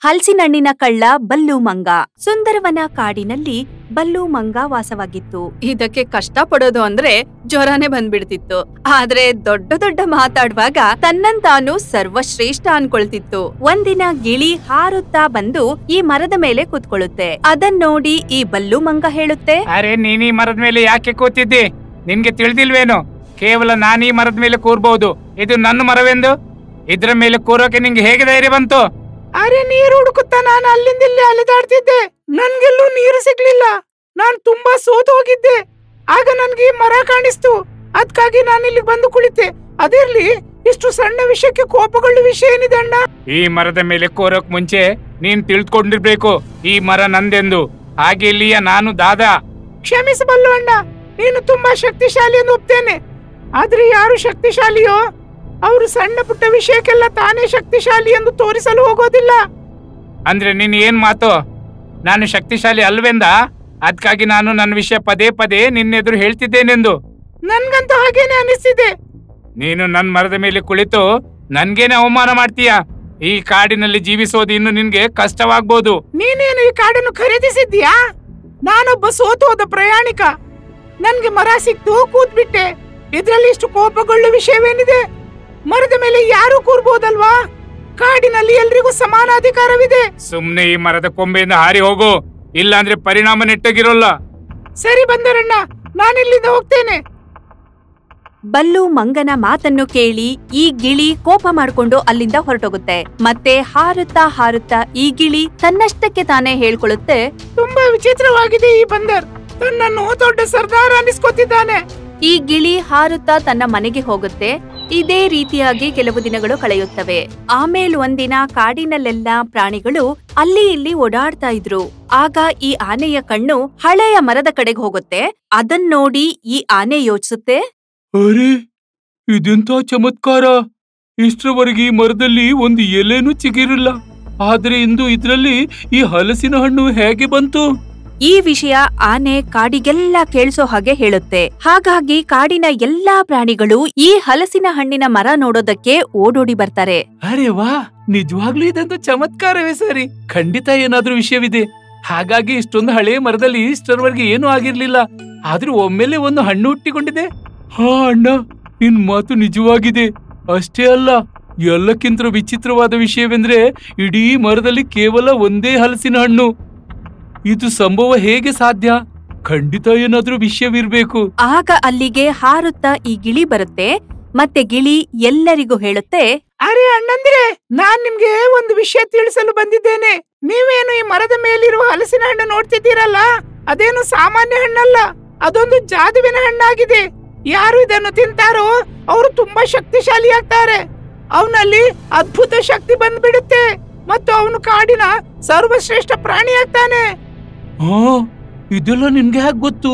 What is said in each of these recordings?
ಹಲಸಿನಹಣ್ಣಿನ ಕಳ್ಳ ಬಲ್ಲು ಮಂಗ. ಸುಂದರವನ ಕಾಡಿನಲ್ಲಿ ಬಲ್ಲು ಮಂಗ ವಾಸವಾಗಿತ್ತು. ಇದಕ್ಕೆ ಕಷ್ಟ ಪಡೋದು ಅಂದ್ರೆ ಜ್ವರನೇ ಬಂದ್ಬಿಡ್ತಿತ್ತು. ಆದ್ರೆ ದೊಡ್ಡ ದೊಡ್ಡ ಮಾತಾಡುವಾಗ ತನ್ನಂತಾನು ಸರ್ವಶ್ರೇಷ್ಠ ಅನ್ಕೊಳ್ತಿತ್ತು. ಒಂದಿನ ಗಿಳಿ ಹಾರುತ್ತಾ ಬಂದು ಈ ಮರದ ಮೇಲೆ ಕೂತ್ಕೊಳ್ಳುತ್ತೆ. ಅದನ್ನೋಡಿ ಈ ಬಲ್ಲು ಮಂಗ ಹೇಳುತ್ತೆ, ಅರೆ ನೀನ್ ಈ ಮರದ ಮೇಲೆ ಯಾಕೆ ಕೂತಿದ್ದಿ? ನಿನ್ಗೆ ತಿಳಿದಿಲ್ವೇನು? ಕೇವಲ ನಾನೀ ಮರದ ಮೇಲೆ ಕೂರ್ಬಹುದು, ಇದು ನನ್ನ ಮರವೆಂದು. ಇದ್ರ ಮೇಲೆ ಕೂರೋಕೆ ನಿಂಗೆ ಹೇಗೆ ಧೈರ್ಯ ಬಂತು? ಅರೆ ನೀರು ಹುಡುಕುತ್ತಾ ನಾನು ಅಲ್ಲಿಂದ ಇಲ್ಲಿ ಅಲೆದಾಡ್ತಿದ್ದೆ. ನನ್ಗೆಲ್ಲೂ ನೀರು ಸಿಗ್ಲಿಲ್ಲ. ನಾನ್ ತುಂಬಾ ಸೋತು ಹೋಗಿದ್ದೆ. ಆಗ ನನ್ಗೆ ಈ ಮರ ಕಾಣಿಸ್ತು. ಅದ್ಕಾಗಿ ನಾನು ಇಲ್ಲಿ ಬಂದು ಕುಳಿತೆ. ಅದಿರ್ಲಿ, ಇಷ್ಟು ಸಣ್ಣ ವಿಷಯಕ್ಕೆ ಕೋಪಗೊಳ್ಳುವ ವಿಷಯ ಏನಿದೆ ಅಣ್ಣ? ಈ ಮರದ ಮೇಲೆ ಕೂರೋಕ್ ಮುಂಚೆ ನೀನ್ ತಿಳ್ಕೊಂಡಿರ್ಬೇಕು, ಈ ಮರ ನಂದೆಂದು. ಹಾಗೆ ಇಲ್ಲಿಯ ನಾನು ದಾದಾ. ಕ್ಷಮಿಸಬಲ್ಲು ಅಣ್ಣ, ನೀನು ತುಂಬಾ ಶಕ್ತಿಶಾಲಿ ಎಂದು ಒಪ್ತೇನೆ. ಆದ್ರೆ ಯಾರು ಶಕ್ತಿಶಾಲಿಯೋ ಅವರು ಸಣ್ಣ ಪುಟ್ಟ ವಿಷಯಕ್ಕೆಲ್ಲ ತಾನೇ ಶಕ್ತಿಶಾಲಿ ಎಂದು ತೋರಿಸಲು ಹೋಗೋದಿಲ್ಲ. ಅಂದ್ರೆ ನೀನ್ ಏನ್ ಮಾತು? ನಾನು ಶಕ್ತಿಶಾಲಿ ಅಲ್ವೆಂದ? ಅದ್ಕಾಗಿ ನಾನು ನನ್ನ ವಿಷಯ ಪದೇ ಪದೇ ನಿನ್ನೆದುರು ಹೇಳ್ತಿದ್ದೇನೆಂದು. ನನ್ಗಂತೂ ಹಾಗೇನೆ ಅನಿಸ್ತಿದೆ. ನೀನು ನನ್ ಮರದ ಮೇಲೆ ಕುಳಿತು ನನ್ಗೇನೆ ಅವಮಾನ ಮಾಡ್ತೀಯ. ಈ ಕಾಡಿನಲ್ಲಿ ಜೀವಿಸೋದು ಇನ್ನು ನಿನ್ಗೆ ಕಷ್ಟವಾಗ್ಬೋದು. ನೀನೇನು ಈ ಕಾಡನ್ನು ಖರೀದಿಸಿದ್ಯಾ? ನಾನೊಬ್ಬ ಸೋತು ಹೋದ ಪ್ರಯಾಣಿಕ. ನನ್ಗೆ ಮರ ಸಿಕ್ತು, ಕೂತ್ಬಿಟ್ಟೆ. ಇದ್ರಲ್ಲಿ ಇಷ್ಟು ಕೋಪಗೊಳ್ಳುವ ವಿಷಯವೇನಿದೆ? ಮರದ ಮೇಲೆ ಯಾರು ಕೂರ್ಬೋದಲ್ವಾ? ಕಾಡಿನಲ್ಲಿ ಎಲ್ರಿಗೂ ಸಮಾನ ಅಧಿಕಾರವಿದೆ. ಸುಮ್ನೆ ಈ ಮರದ ಕೊಂಬೆಯಿಂದ ಹಾರಿ ಹೋಗು, ಇಲ್ಲಾಂದ್ರೆ ಪರಿಣಾಮ ನೆಟ್ಟಗಿರೋಲ್ಲ. ಸರಿ ಬಂದರಣ್ಣ, ನಾನಿಲ್ಲಿಂದ ಹೋಗ್ತೇನೆ. ಬಲ್ಲು ಮಂಗನ ಮಾತನ್ನು ಕೇಳಿ ಈ ಗಿಳಿ ಕೋಪ ಮಾಡ್ಕೊಂಡು ಅಲ್ಲಿಂದ ಹೊರಟೋಗುತ್ತೆ. ಮತ್ತೆ ಹಾರುತ್ತಾ ಹಾರುತ್ತಾ ಈ ಗಿಳಿ ತನ್ನಷ್ಟಕ್ಕೆ ತಾನೇ ಹೇಳ್ಕೊಳ್ಳುತ್ತೆ, ತುಂಬಾ ವಿಚಿತ್ರವಾಗಿದೆ ಈ ಬಂದರ್. ತನ್ನನ್ನು ದೊಡ್ಡ ಸರ್ದಾರ ಅನ್ನಿಸ್ಕೊತಿದ್ದಾನೆ. ಈ ಗಿಳಿ ಹಾರುತ್ತಾ ತನ್ನ ಮನೆಗೆ ಹೋಗುತ್ತೆ. ಇದೇ ರೀತಿಯಾಗಿ ಕೆಲವು ದಿನಗಳು ಕಳೆಯುತ್ತವೆ. ಆಮೇಲೆ ಒಂದಿನ ಕಾಡಿನಲ್ಲೆಲ್ಲ ಪ್ರಾಣಿಗಳು ಅಲ್ಲಿ ಇಲ್ಲಿ ಓಡಾಡ್ತಾ ಇದ್ರು. ಆಗ ಈ ಆನೆಯ ಕಣ್ಣು ಹಳೆಯ ಮರದ ಕಡೆಗೆ ಹೋಗುತ್ತೆ. ಅದನ್ನೋಡಿ ಈ ಆನೆ ಯೋಚಿಸುತ್ತೆ, ಅರೆ ಇದೆಂತ ಚಮತ್ಕಾರ! ಇಷ್ಟರವರೆಗೆ ಈ ಮರದಲ್ಲಿ ಒಂದು ಎಲೆನೂ ಚಿಗಿರಿಲ್ಲ. ಆದ್ರೆ ಇಂದು ಇದ್ರಲ್ಲಿ ಈ ಹಲಸಿನ ಹಣ್ಣು ಹೇಗೆ ಬಂತು? ಈ ವಿಷಯ ಆನೆ ಕಾಡಿಗೆಲ್ಲ ಕೇಳಿಸೋ ಹಾಗೆ ಹೇಳುತ್ತೆ. ಹಾಗಾಗಿ ಕಾಡಿನ ಎಲ್ಲಾ ಪ್ರಾಣಿಗಳು ಈ ಹಲಸಿನ ಹಣ್ಣಿನ ಮರ ನೋಡೋದಕ್ಕೆ ಓಡೋಡಿ ಬರ್ತಾರೆ. ಅರೆ ವಾ, ನಿಜವಾಗ್ಲೂ ಇದಂತೂ ಚಮತ್ಕಾರವೇ ಸರಿ. ಖಂಡಿತ ಏನಾದ್ರೂ ವಿಷಯವಿದೆ. ಹಾಗಾಗಿ ಇಷ್ಟೊಂದು ಹಳೆಯ ಮರದಲ್ಲಿ ಇಷ್ಟರವರೆಗೆ ಏನೂ ಆಗಿರ್ಲಿಲ್ಲ. ಆದ್ರೂ ಒಮ್ಮೆಲೆ ಒಂದು ಹಣ್ಣು ಹುಟ್ಟಿಕೊಂಡಿದೆ. ಹಾ ಅಣ್ಣ, ನಿನ್ ಮಾತು ನಿಜವಾಗಿದೆ. ಅಷ್ಟೇ ಅಲ್ಲ, ಎಲ್ಲಕ್ಕಿಂತ ವಿಚಿತ್ರವಾದ ವಿಷಯವೆಂದ್ರೆ ಇಡೀ ಮರದಲ್ಲಿ ಕೇವಲ ಒಂದೇ ಹಲಸಿನ ಹಣ್ಣು. ಇದು ಸಂಭವ ಹೇಗೆ ಸಾಧ್ಯ? ಖಂಡಿತ ಏನಾದ್ರೂ ವಿಷಯವಿರ್ಬೇಕು. ಆಗ ಅಲ್ಲಿಗೆ ಹಾರುತ್ತಾ ಈ ಗಿಳಿ ಬರುತ್ತೆ. ಮತ್ತೆ ಗಿಳಿ ಎಲ್ಲರಿಗೂ ಹೇಳುತ್ತೆ, ಅರೆ ಅಣ್ಣಂದ್ರೆ, ನಾನ್ ನಿಮ್ಗೆ ಒಂದು ವಿಷಯ ತಿಳಿಸಲು ಬಂದಿದ್ದೇನೆ. ನೀವೇನು ಈ ಮರದ ಮೇಲಿರುವ ಹಲಸಿನ ಹಣ್ಣು ನೋಡ್ತಿದ್ದೀರಲ್ಲ, ಅದೇನು ಸಾಮಾನ್ಯ ಹಣ್ಣಲ್ಲ. ಅದೊಂದು ಜಾದುವಿನ ಹಣ್ಣಾಗಿದೆ. ಯಾರು ಇದನ್ನು ತಿಂತಾರೋ ಅವರು ತುಂಬಾ ಶಕ್ತಿಶಾಲಿ ಆಗ್ತಾರೆ. ಅವನಲ್ಲಿ ಅದ್ಭುತ ಶಕ್ತಿ ಬಂದ್ಬಿಡುತ್ತೆ ಮತ್ತು ಅವನು ಕಾಡಿನ ಸರ್ವಶ್ರೇಷ್ಠ ಪ್ರಾಣಿ ಆಗ್ತಾನೆ. ಹಾ, ಇದೆಲ್ಲ ನಿನ್ಗೆ ಹೇಗ್ ಗೊತ್ತು?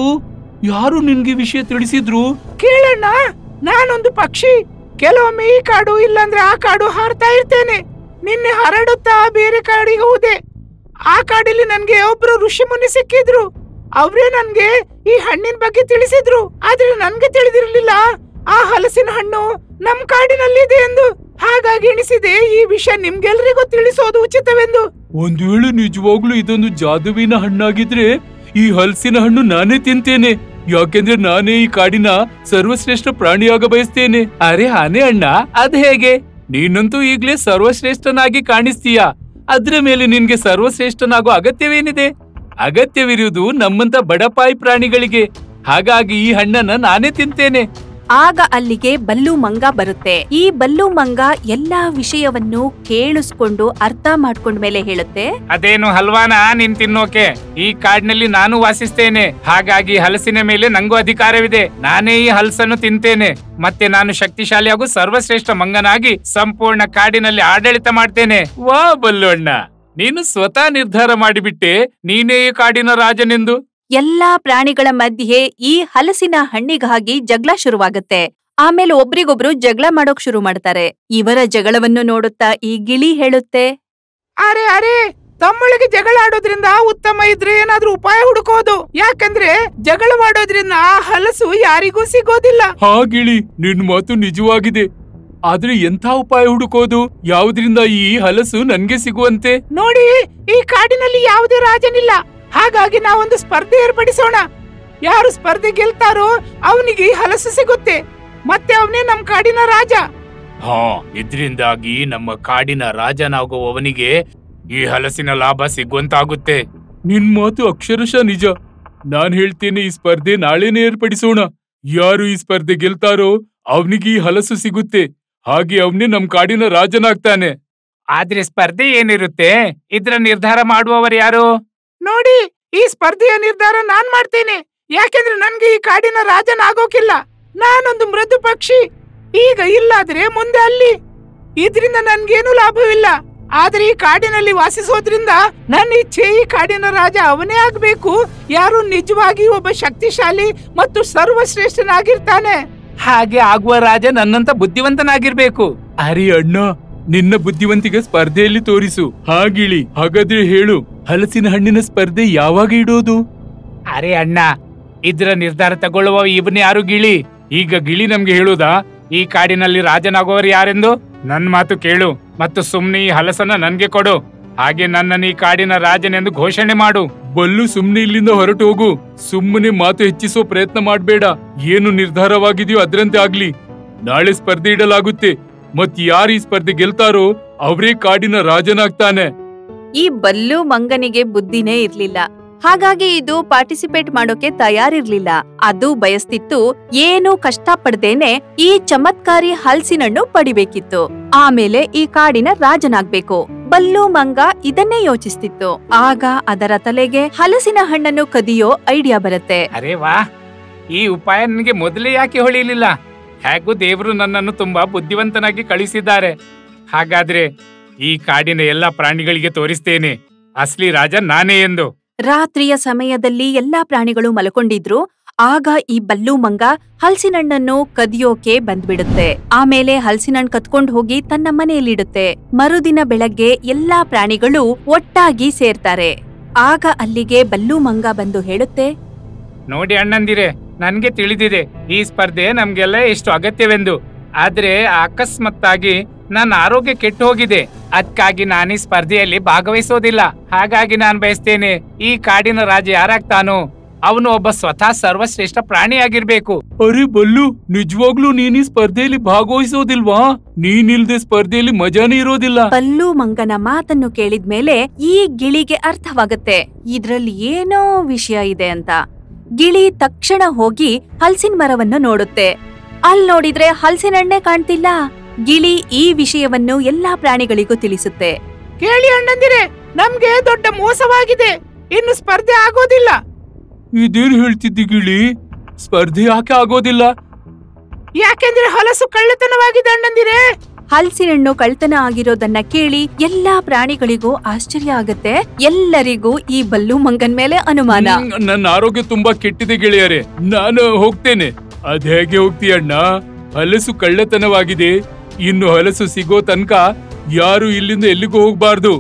ಯಾರು ನಿನ್ಗೆ ವಿಷಯ ತಿಳಿಸಿದ್ರು? ಕೇಳಣ್ಣ, ನಾನೊಂದು ಪಕ್ಷಿ. ಕೆಲವೊಮ್ಮೆ ಈ ಕಾಡು ಇಲ್ಲಾಂದ್ರೆ ಆ ಕಾಡು ಹಾರ್ತಾ ಇರ್ತೇನೆ. ನಿನ್ನೆ ಹರಡುತ್ತಾ ಬೇರೆ ಕಾಡಿಗೆ ಹೋದೆ. ಆ ಕಾಡಲ್ಲಿ ನನ್ಗೆ ಒಬ್ರು ಋಷಿ ಮುನಿ ಸಿಕ್ಕಿದ್ರು. ಅವ್ರೇ ನನ್ಗೆ ಈ ಹಣ್ಣಿನ ಬಗ್ಗೆ ತಿಳಿಸಿದ್ರು. ಆದ್ರೆ ನನ್ಗೆ ತಿಳಿದಿರ್ಲಿಲ್ಲ ಆ ಹಲಸಿನ ಹಣ್ಣು ನಮ್ ಕಾಡಿನಲ್ಲಿದೆ ಎಂದು. ಹಾಗಾಗಿ ಎಣಿಸಿದೆ ಈ ವಿಷಯ ನಿಮ್ಗೆಲ್ರಿಗೂ ತಿಳಿಸೋದು ಉಚಿತವೆಂದು. ಒಂದ್ ವೇಳೆ ನಿಜವಾಗ್ಲೂ ಇದೊಂದು ಜಾದುವಿನ ಹಣ್ಣಾಗಿದ್ರೆ ಈ ಹಲಸಿನ ಹಣ್ಣು ನಾನೇ ತಿಂತೇನೆ. ಯಾಕೆಂದ್ರೆ ನಾನೇ ಈ ಕಾಡಿನ ಸರ್ವಶ್ರೇಷ್ಠ ಪ್ರಾಣಿಯಾಗ ಬಯಸ್ತೇನೆ. ಅರೆ ಆನೆ ಅಣ್ಣ, ಅದ್ ಹೇಗೆ? ನೀನಂತೂ ಈಗ್ಲೇ ಸರ್ವಶ್ರೇಷ್ಠನಾಗಿ ಕಾಣಿಸ್ತೀಯ. ಅದ್ರ ಮೇಲೆ ನಿನ್ಗೆ ಸರ್ವಶ್ರೇಷ್ಠನಾಗೋ ಅಗತ್ಯವೇನಿದೆ? ಅಗತ್ಯವಿರುವುದು ನಮ್ಮಂತ ಬಡಪಾಯಿ ಪ್ರಾಣಿಗಳಿಗೆ. ಹಾಗಾಗಿ ಈ ಹಣ್ಣನ್ನ ನಾನೇ ತಿಂತೇನೆ. ಆಗ ಅಲ್ಲಿಗೆ ಬಲ್ಲು ಮಂಗ ಬರುತ್ತೆ. ಈ ಬಲ್ಲು ಮಂಗ ಎಲ್ಲಾ ವಿಷಯವನ್ನು ಕೇಳಿಸ್ಕೊಂಡು ಅರ್ಥ ಮಾಡ್ಕೊಂಡ್ಮೇಲೆ ಹೇಳುತ್ತೆ, ಅದೇನು ಹಲ್ವಾನ ನೀನ್ ತಿನ್ನೋಕೆ? ಈ ಕಾಡಿನಲ್ಲಿ ನಾನು ವಾಸಿಸ್ತೇನೆ. ಹಾಗಾಗಿ ಹಲಸಿನ ಮೇಲೆ ನಂಗೂ ಅಧಿಕಾರವಿದೆ. ನಾನೇ ಈ ಹಲಸನ್ನು ತಿಂತೇನೆ. ಮತ್ತೆ ನಾನು ಶಕ್ತಿಶಾಲಿ ಹಾಗೂ ಸರ್ವಶ್ರೇಷ್ಠ ಮಂಗನಾಗಿ ಸಂಪೂರ್ಣ ಕಾಡಿನಲ್ಲಿ ಆಡಳಿತ ಮಾಡ್ತೇನೆ. ವಾ ಬಲ್ಲು ಅಣ್ಣ, ನೀನು ಸ್ವತಃ ನಿರ್ಧಾರ ಮಾಡಿಬಿಟ್ಟೆ ನೀನೇ ಈ ಕಾಡಿನ ರಾಜನೆಂದು. ಎಲ್ಲಾ ಪ್ರಾಣಿಗಳ ಮಧ್ಯೆ ಈ ಹಲಸಿನ ಹಣ್ಣಿಗಾಗಿ ಜಗಳ ಶುರುವಾಗುತ್ತೆ. ಆಮೇಲೆ ಒಬ್ರಿಗೊಬ್ರು ಜಗಳ ಮಾಡೋಕ್ ಶುರು ಮಾಡ್ತಾರೆ. ಇವರ ಜಗಳವನ್ನು ನೋಡುತ್ತಾ ಈ ಗಿಳಿ ಹೇಳುತ್ತೆ, ಅರೆ ಅರೆ, ತಮ್ಮೊಳಗೆ ಜಗಳ ಆಡೋದ್ರಿಂದ ಉತ್ತಮ ಇದ್ರೆ ಏನಾದ್ರೂ ಉಪಾಯ ಹುಡುಕೋದು. ಯಾಕಂದ್ರೆ ಜಗಳವಾಡೋದ್ರಿಂದ ಆ ಹಲಸು ಯಾರಿಗೂ ಸಿಗೋದಿಲ್ಲ. ಹಾ ಗಿಳಿ, ನಿನ್ ಮಾತು ನಿಜವಾಗಿದೆ. ಆದ್ರೆ ಎಂಥ ಉಪಾಯ ಹುಡುಕೋದು? ಯಾವುದ್ರಿಂದ ಈ ಹಲಸು ನನ್ಗೆ ಸಿಗುವಂತೆ? ನೋಡಿ, ಈ ಕಾಡಿನಲ್ಲಿ ಯಾವುದೇ ರಾಜನಿಲ್ಲ. ಹಾಗಾಗಿ ನಾವೊಂದು ಸ್ಪರ್ಧೆ ಏರ್ಪಡಿಸೋಣ. ಯಾರು ಸ್ಪರ್ಧೆ ಗೆಲ್ತಾರೋ ಅವನಿಗೆ ಈ ಹಲಸು ಸಿಗುತ್ತೆ. ಮತ್ತೆ ಅವನೇ ನಮ್ ಕಾಡಿನ ರಾಜ. ಹಾ, ಇದ್ರಿಂದಾಗಿ ನಮ್ಮ ಕಾಡಿನ ರಾಜನಾಗುವವನಿಗೆ ಈ ಹಲಸಿನ ಲಾಭ ಸಿಗುವಂತಾಗುತ್ತೆ. ನಿನ್ ಮಾತು ಅಕ್ಷರಶಃ ನಿಜ. ನಾನ್ ಹೇಳ್ತೇನೆ, ಈ ಸ್ಪರ್ಧೆ ನಾಳೆನೇ ಏರ್ಪಡಿಸೋಣ. ಯಾರು ಈ ಸ್ಪರ್ಧೆ ಗೆಲ್ತಾರೋ ಅವನಿಗೆ ಈ ಹಲಸು ಸಿಗುತ್ತೆ. ಹಾಗೆ ಅವನೇ ನಮ್ ಕಾಡಿನ ರಾಜನಾಗ್ತಾನೆ. ಆದ್ರೆ ಸ್ಪರ್ಧೆ ಏನಿರುತ್ತೆ? ಇದ್ರ ನಿರ್ಧಾರ ಮಾಡುವವರು ಯಾರು? ನೋಡಿ, ಈ ಸ್ಪರ್ಧೆಯ ನಿರ್ಧಾರ ನಾನ್ ಮಾಡ್ತೇನೆ. ಯಾಕೆಂದ್ರೆ ನನ್ಗೆ ಈ ಕಾಡಿನ ರಾಜನಾಗೋಕಿಲ್ಲ. ನಾನೊಂದು ಮೃದು ಪಕ್ಷಿ. ಈಗ ಇಲ್ಲಾದ್ರೆ ಮುಂದೆ ಅಲ್ಲಿ. ಇದ್ರಿಂದ ನನ್ಗೇನು ಲಾಭವಿಲ್ಲ. ಆದ್ರೆ ಈ ಕಾಡಿನಲ್ಲಿ ವಾಸಿಸೋದ್ರಿಂದ ನನ್ನ ಇಚ್ಛೆ ಈ ಕಾಡಿನ ರಾಜ ಅವನೇ ಆಗ್ಬೇಕು. ಯಾರು ನಿಜವಾಗಿ ಒಬ್ಬ ಶಕ್ತಿಶಾಲಿ ಮತ್ತು ಸರ್ವಶ್ರೇಷ್ಠನಾಗಿರ್ತಾನೆ. ಹಾಗೆ ಆಗುವ ರಾಜ ನನ್ನಂತ ಬುದ್ಧಿವಂತನಾಗಿರ್ಬೇಕು. ಅರೆ ಅಣ್ಣ, ನಿನ್ನ ಬುದ್ಧಿವಂತಿಗೆ ಸ್ಪರ್ಧೆಯಲ್ಲಿ ತೋರಿಸು. ಹಾಗಿಳಿ. ಹಾಗಾದ್ರೆ ಹೇಳು, ಹಲಸಿನ ಹಣ್ಣಿನ ಸ್ಪರ್ಧೆ ಯಾವಾಗ ಇಡೋದು? ಅರೆ ಅಣ್ಣ, ಇದ್ರ ನಿರ್ಧಾರ ತಗೊಳ್ಳುವ ಇವನ್ ಯಾರು? ಗಿಳಿ. ಈಗ ಗಿಳಿ ನಮ್ಗೆ ಹೇಳುದಾ ಈ ಕಾಡಿನಲ್ಲಿ ರಾಜನಾಗುವವರು ಯಾರೆಂದು? ನನ್ ಮಾತು ಕೇಳು ಮತ್ತು ಸುಮ್ನೆ ಈ ಹಲಸನ್ನ ನನ್ಗೆ ಕೊಡು. ಹಾಗೆ ನನ್ನನ್ನು ಈ ಕಾಡಿನ ರಾಜನೆಂದು ಘೋಷಣೆ ಮಾಡು. ಬಲ್ಲು, ಸುಮ್ನೆ ಇಲ್ಲಿಂದ ಹೊರಟು ಹೋಗು. ಸುಮ್ಮನೆ ಮಾತು ಹೆಚ್ಚಿಸೋ ಪ್ರಯತ್ನ ಮಾಡ್ಬೇಡ. ಏನು ನಿರ್ಧಾರವಾಗಿದೆಯೋ ಅದ್ರಂತೆ ಆಗ್ಲಿ. ನಾಳೆ ಸ್ಪರ್ಧೆ ಇಡಲಾಗುತ್ತೆ. ಮತ್ ಯಾರು ಈ ಸ್ಪರ್ಧೆ ಗೆಲ್ತಾರೋ ಅವರೇ ಕಾಡಿನ ರಾಜನಾಗ್ತಾನೆ. ಈ ಬಲ್ಲು ಮಂಗನಿಗೆ ಬುದ್ಧಿನೇ ಇರ್ಲಿಲ್ಲ. ಹಾಗಾಗಿ ಇದು ಪಾರ್ಟಿಸಿಪೇಟ್ ಮಾಡೋಕೆ ತಯಾರಿರ್ಲಿಲ್ಲ. ಅದು ಬಯಸ್ತಿತ್ತು ಏನೂ ಕಷ್ಟ ಪಡ್ದೇನೆ ಈ ಚಮತ್ಕಾರಿ ಹಲಸಿನಣ್ಣು ಪಡಿಬೇಕಿತ್ತು. ಆಮೇಲೆ ಈ ಕಾಡಿನ ರಾಜನಾಗ್ಬೇಕು. ಬಲ್ಲು ಮಂಗ ಇದನ್ನೇ ಯೋಚಿಸ್ತಿತ್ತು. ಆಗ ಅದರ ತಲೆಗೆ ಹಲಸಿನ ಹಣ್ಣನ್ನು ಕದಿಯೋ ಐಡಿಯಾ ಬರುತ್ತೆ. ಅರೆ ವಾ, ಈ ಉಪಾಯ ನನಗೆ ಮೊದಲೇ ಯಾಕೆ ಹೊಳಿಲಿಲ್ಲ? ಹೇಗೂ ದೇವರು ನನ್ನನ್ನು ತುಂಬಾ ಬುದ್ಧಿವಂತನಾಗಿ ಕಳಿಸಿದ್ದಾರೆ. ಹಾಗಾದ್ರೆ ಈ ಕಾಡಿನ ಎಲ್ಲಾ ಪ್ರಾಣಿಗಳಿಗೆ ತೋರಿಸ್ತೇನೆ ಅಸ್ಲಿ ರಾಜ ನಾನೇ ಎಂದು. ರಾತ್ರಿಯ ಸಮಯದಲ್ಲಿ ಎಲ್ಲಾ ಪ್ರಾಣಿಗಳು ಮಲ್ಕೊಂಡಿದ್ರು. ಆಗ ಈ ಬಲ್ಲು ಮಂಗ ಹಲಸಿನಣ್ಣನ್ನು ಕದಿಯೋಕೆ ಬಂದ್ಬಿಡುತ್ತೆ. ಆಮೇಲೆ ಹಲಸಿನಣ್ಣು ಕತ್ಕೊಂಡ್ ಹೋಗಿ ತನ್ನ ಮನೆಯಲ್ಲಿಡುತ್ತೆ. ಮರುದಿನ ಬೆಳಗ್ಗೆ ಎಲ್ಲಾ ಪ್ರಾಣಿಗಳು ಒಟ್ಟಾಗಿ ಸೇರ್ತಾರೆ. ಆಗ ಅಲ್ಲಿಗೆ ಬಲ್ಲು ಮಂಗ ಬಂದು ಹೇಳುತ್ತೆ, ನೋಡಿ ಅಣ್ಣಂದಿರೆ, ನನ್ಗೆ ತಿಳಿದಿದೆ ಈ ಸ್ಪರ್ಧೆ ನಮ್ಗೆಲ್ಲ ಎಷ್ಟು ಅಗತ್ಯವೆಂದು. ಆದ್ರೆ ಅಕಸ್ಮಾತ್ತಾಗಿ ನನ್ನ ಆರೋಗ್ಯ ಕೆಟ್ಟು ಹೋಗಿದೆ. ಅದಕ್ಕಾಗಿ ನಾನು ಈ ಸ್ಪರ್ಧೆಯಲ್ಲಿ ಭಾಗವಹಿಸೋದಿಲ್ಲ. ಹಾಗಾಗಿ ನಾನು ಬಯಸ್ತೇನೆ ಈ ಕಾಡಿನ ರಾಜ ಯಾರಾಗ್ತಾನೋ ಅವನು ಒಬ್ಬ ಸ್ವತಃ ಸರ್ವಶ್ರೇಷ್ಠ ಪ್ರಾಣಿಯಾಗಿರ್ಬೇಕು. ಅರೆ ಬಲ್ಲು, ನಿಜವಾಗ್ಲೂ ನೀನ್ ಈ ಸ್ಪರ್ಧೆಯಲ್ಲಿ ಭಾಗವಹಿಸೋದಿಲ್ವಾ? ನೀನಿಲ್ದೆ ಸ್ಪರ್ಧೆಯಲ್ಲಿ ಮಜಾನೇ ಇರೋದಿಲ್ಲ. ಬಲ್ಲು ಮಂಗನ ಮಾತನ್ನು ಕೇಳಿದ್ಮೇಲೆ ಈ ಗಿಳಿಗೆ ಅರ್ಥವಾಗತ್ತೆ ಇದ್ರಲ್ಲಿ ಏನೋ ವಿಷಯ ಇದೆ ಅಂತ. ಗಿಳಿ ತಕ್ಷಣ ಹೋಗಿ ಹಲಸಿನ ಮರವನ್ನು ನೋಡುತ್ತೆ. ಅಲ್ ನೋಡಿದ್ರೆ ಹಲಸಿನಣ್ಣೆ ಕಾಣ್ತಿಲ್ಲ. ಗಿಳಿ ಈ ವಿಷಯವನ್ನು ಎಲ್ಲಾ ಪ್ರಾಣಿಗಳಿಗೂ ತಿಳಿಸುತ್ತೆ. ಕೇಳಿ ಅಣ್ಣಂದಿರೆ, ನಮ್ಗೆ ದೊಡ್ಡ ಮೋಸವಾಗಿದೆ. ಇನ್ನು ಸ್ಪರ್ಧೆ ಆಗೋದಿಲ್ಲ. ಇದೇನು ಹೇಳ್ತಿದ್ದಿ ಗಿಳಿ? ಸ್ಪರ್ಧೆ ಯಾಕೆ ಆಗೋದಿಲ್ಲ? ಯಾಕೆಂದ್ರೆ ಹಲಸು ಕಳ್ಳತನವಾಗಿದೆ ಅಣ್ಣಂದಿರೆ. ಹಲಸಿನಣ್ಣು ಕಳ್ತನ ಆಗಿರೋದನ್ನ ಕೇಳಿ ಎಲ್ಲಾ ಪ್ರಾಣಿಗಳಿಗೂ ಆಶ್ಚರ್ಯ ಆಗತ್ತೆ. ಎಲ್ಲರಿಗೂ ಈ ಬಲ್ಲು ಮಂಗನ್ ಮೇಲೆ ಅನುಮಾನ. ನನ್ನ ಆರೋಗ್ಯ ತುಂಬಾ ಕೆಟ್ಟಿದೆ ಗೆಳೆಯರೆ, ನಾನು ಹೋಗ್ತೇನೆ. ಅದ್ ಹೇಗೆ ಹೋಗ್ತೀಯಣ್ಣ? ಹಲಸು ಕಳ್ಳತನವಾಗಿದೆ. ಇನ್ನು ಹಲಸು ಸಿಗೋ ತನಕ ಯಾರು ಇಲ್ಲಿಂದ ಎಲ್ಲಿಗೂ ಹೋಗ್ಬಾರ್ದು.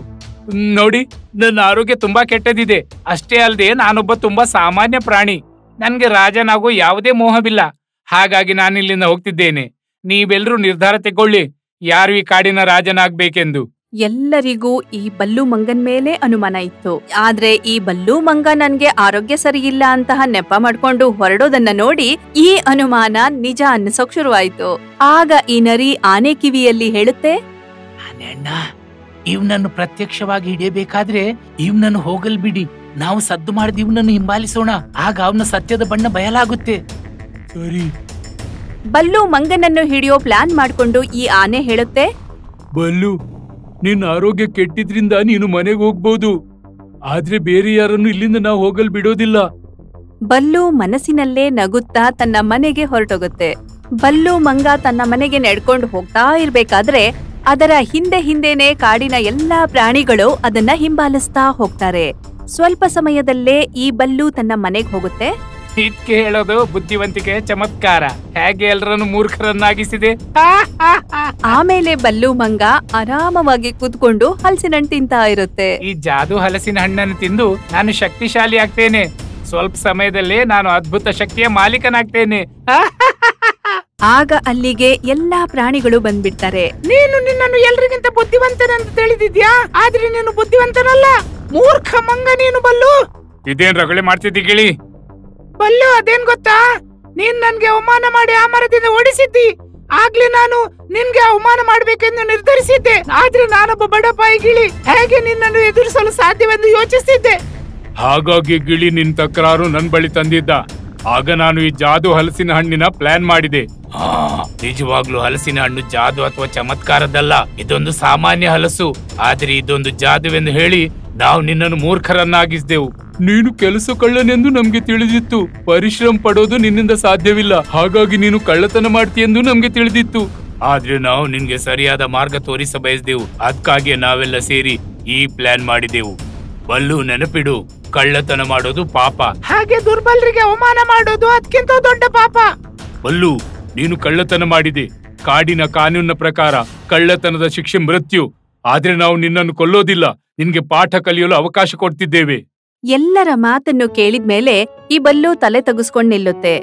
ನೋಡಿ, ನನ್ನ ಆರೋಗ್ಯ ತುಂಬಾ ಕೆಟ್ಟದಿದೆ. ಅಷ್ಟೇ ಅಲ್ಲದೆ ನಾನೊಬ್ಬ ತುಂಬಾ ಸಾಮಾನ್ಯ ಪ್ರಾಣಿ. ನನ್ಗೆ ರಾಜನಾಗೋ ಯಾವುದೇ ಮೋಹವಿಲ್ಲ. ಹಾಗಾಗಿ ನಾನು ಇಲ್ಲಿಂದ ಹೋಗ್ತಿದ್ದೇನೆ. ನೀವೆಲ್ಲರೂ ನಿರ್ಧಾರ ತಗೊಳ್ಳಿ, ಯಾರು ಈ ಕಾಡಿನ ರಾಜನಾಗ್ಬೇಕೆಂದು. ಎಲ್ಲರಿಗೂ ಈ ಬಲ್ಲು ಮಂಗನ್ ಮೇಲೆ ಅನುಮಾನ ಇತ್ತು. ಆದ್ರೆ ಈ ಬಲ್ಲು ಮಂಗ ನನ್ಗೆ ಆರೋಗ್ಯ ಸರಿಯಿಲ್ಲ ಅಂತಹ ನೆಪ ಮಾಡ್ಕೊಂಡು ಹೊರಡೋದನ್ನ ನೋಡಿ ಈ ಅನುಮಾನ ನಿಜ ಅನ್ನಿಸೋಕ್ ಶುರುವಾಯ್ತು. ಆಗ ಈ ನರಿ ಆನೆ ಕಿವಿಯಲ್ಲಿ ಹೇಳುತ್ತೆ, ಅಣ್ಣ, ಇವ್ನನ್ನು ಪ್ರತ್ಯಕ್ಷವಾಗಿ ಹಿಡಿಯಬೇಕಾದ್ರೆ ಇವ್ನನ್ನು ಹೋಗಲ್ ಬಿಡಿ. ನಾವು ಸದ್ದು ಮಾಡಿದ ಇವ್ನನ್ನು ಹಿಂಬಾಲಿಸೋಣ. ಆಗ ಅವನ ಸತ್ಯದ ಬಣ್ಣ ಬಯಲಾಗುತ್ತೆ. ಸರಿ. ಬಲ್ಲು ಮಂಗನನ್ನು ಹಿಡಿಯೋ ಪ್ಲಾನ್ ಮಾಡ್ಕೊಂಡು ಈ ಆನೆ ಹೇಳುತ್ತೆ, ಬಲ್ಲು, ನಿನ್ನ ಆರೋಗ್ಯ ಕೆಟ್ಟಿದ್ರಿಂದ ನೀನು ಮನೆಗೆ ಹೋಗ್ಬೋದು. ಆದ್ರೆ ಬೇರೆ ಯಾರನ್ನು ಇಲ್ಲಿಂದ ನಾವು ಹೋಗಲ್ ಬಿಡೋದಿಲ್ಲ. ಬಲ್ಲು ಮನಸ್ಸಿನಲ್ಲೇ ನಗುತ್ತಾ ತನ್ನ ಮನೆಗೆ ಹೊರಟೋಗುತ್ತೆ. ಬಲ್ಲು ಮಂಗ ತನ್ನ ಮನೆಗೆ ನಡ್ಕೊಂಡು ಹೋಗ್ತಾ ಇರ್ಬೇಕಾದ್ರೆ ಅದರ ಹಿಂದೆನೆ ಕಾಡಿನ ಎಲ್ಲಾ ಪ್ರಾಣಿಗಳು ಅದನ್ನ ಹಿಂಬಾಲಿಸ್ತಾ ಹೋಗ್ತಾರೆ. ಸ್ವಲ್ಪ ಸಮಯದಲ್ಲೇ ಈ ಬಲ್ಲು ತನ್ನ ಮನೆಗೆ ಹೋಗುತ್ತೆ. ಇದಕ್ಕೆ ಹೇಳೋದು ಬುದ್ಧಿವಂತಿಕೆ ಚಮತ್ಕಾರ ಹೇಗೆ ಎಲ್ಲರನ್ನು ಮೂರ್ಖರನ್ನಾಗಿಸಿದೆ. ಆಮೇಲೆ ಬಲ್ಲು ಮಂಗ ಆರಾಮವಾಗಿ ಕೂತ್ಕೊಂಡು ಹಲಸಿನಣ್ಣು ತಿಂತಾ ಇರುತ್ತೆ. ಈ ಜಾದು ಹಲಸಿನ ಹಣ್ಣನ್ನು ತಿಂದು ನಾನು ಶಕ್ತಿಶಾಲಿ ಆಗ್ತೇನೆ. ಸ್ವಲ್ಪ ಸಮಯದಲ್ಲೇ ನಾನು ಅದ್ಭುತ ಶಕ್ತಿಯ ಮಾಲೀಕನಾಗ್ತೇನೆ. ಆಗ ಅಲ್ಲಿಗೆ ಎಲ್ಲಾ ಪ್ರಾಣಿಗಳು ಬಂದ್ಬಿಡ್ತಾರೆ. ನೀನು ನಿನ್ನನ್ನು ಎಲ್ರಿಗಿಂತ ಬುದ್ಧಿವಂತನೆಂದು ತಿಳಿದಿದ್ಯಾ, ಆದ್ರೆ ನೀನು ಬುದ್ಧಿವಂತನಲ್ಲ, ಮೂರ್ಖ ಮಂಗ ನೀನು ಬಲ್ಲು. ಇದೇನ್ ರಗಳೆ ಮಾಡ್ತಿದ್ದಿ ಗಿಳಿ? ಬಲ್ಲು, ಅದೇನ್ ಗೊತ್ತಾ, ನೀನ್ ನನ್ಗೆ ಅವಮಾನ ಮಾಡಿ ಆ ಮರದಿಂದ ಓಡಿಸಿದ್ದಿ. ಆಗ್ಲೇ ನಾನು ನಿನ್ಗೆ ಅವಮಾನ ಮಾಡ್ಬೇಕೆಂದು ನಿರ್ಧರಿಸಿದ್ದೆ. ಆದ್ರೆ ನಾನೊಬ್ಬ ಬಡಪಾಯಿ ಗಿಳಿ, ಹೇಗೆ ನಿನ್ನನ್ನು ಎದುರಿಸಲು ಸಾಧ್ಯವೆಂದು ಯೋಚಿಸಿದ್ದೆ. ಹಾಗಾಗಿ ಗಿಳಿ ನಿನ್ ತಕರಾರು ನನ್ ಬಳಿ ತಂದಿದ್ದ. ಆಗ ನಾನು ಈ ಜಾದು ಹಲಸಿನ ಹಣ್ಣಿನ ಪ್ಲಾನ್ ಮಾಡಿದೆ. ನಿಜವಾಗ್ಲೂ ಹಲಸಿನ ಹಣ್ಣು ಜಾದು ಅಥವಾ ಚಮತ್ಕಾರದಲ್ಲ, ಇದೊಂದು ಸಾಮಾನ್ಯ ಹಲಸು. ಆದ್ರೆ ಇದೊಂದು ಜಾದುವೆಂದು ಹೇಳಿ ನಾವು ನಿನ್ನನ್ನು ಮೂರ್ಖರನ್ನಾಗಿಸಿದೆವು. ನೀನು ಕೆಲಸ ಕಳ್ಳನೆಂದು ನಮ್ಗೆ ತಿಳಿದಿತ್ತು. ಪರಿಶ್ರಮ ಪಡೋದು ನಿನ್ನಿಂದ ಸಾಧ್ಯವಿಲ್ಲ, ಹಾಗಾಗಿ ನೀನು ಕಳ್ಳತನ ಮಾಡ್ತೀಯೆಂದು ನಮ್ಗೆ ತಿಳಿದಿತ್ತು. ಆದ್ರೆ ನಾವು ನಿನ್ಗೆ ಸರಿಯಾದ ಮಾರ್ಗ ತೋರಿಸ ಬಯಸಿದೆವು. ಅದಕ್ಕಾಗಿ ನಾವೆಲ್ಲ ಸೇರಿ ಈ ಪ್ಲಾನ್ ಮಾಡಿದೆವು. ಬಲ್ಲು, ನೆನಪಿಡು, ಕಳ್ಳತನ ಮಾಡೋದು ಪಾಪ. ಹಾಗೆ ದುರ್ಬಲರಿಗೆ ಅವಮಾನ ಮಾಡೋದು ಅದಕ್ಕಿಂತ ದೊಡ್ಡ ಪಾಪ. ಬಲ್ಲು, ನೀನು ಕಳ್ಳತನ ಮಾಡಿದೆ. ಕಾಡಿನ ಕಾನೂನಿನ ಪ್ರಕಾರ ಕಳ್ಳತನದ ಶಿಕ್ಷೆ ಮೃತ್ಯು. ಆದ್ರೆ ನಾವು ನಿನ್ನನ್ನು ಕೊಲ್ಲೋದಿಲ್ಲ, ನಿನ್ಗೆ ಪಾಠ ಕಲಿಯಲು ಅವಕಾಶ ಕೊಡ್ತಿದ್ದೇವೆ. ಎಲ್ಲರ ಮಾತನ್ನು ಕೇಳಿದ್ಮೇಲೆ ಈ ಬಲ್ಲು ತಲೆ ತಗ್ಸ್ಕೊಂಡ್ ನಿಲ್ಲುತ್ತೆ.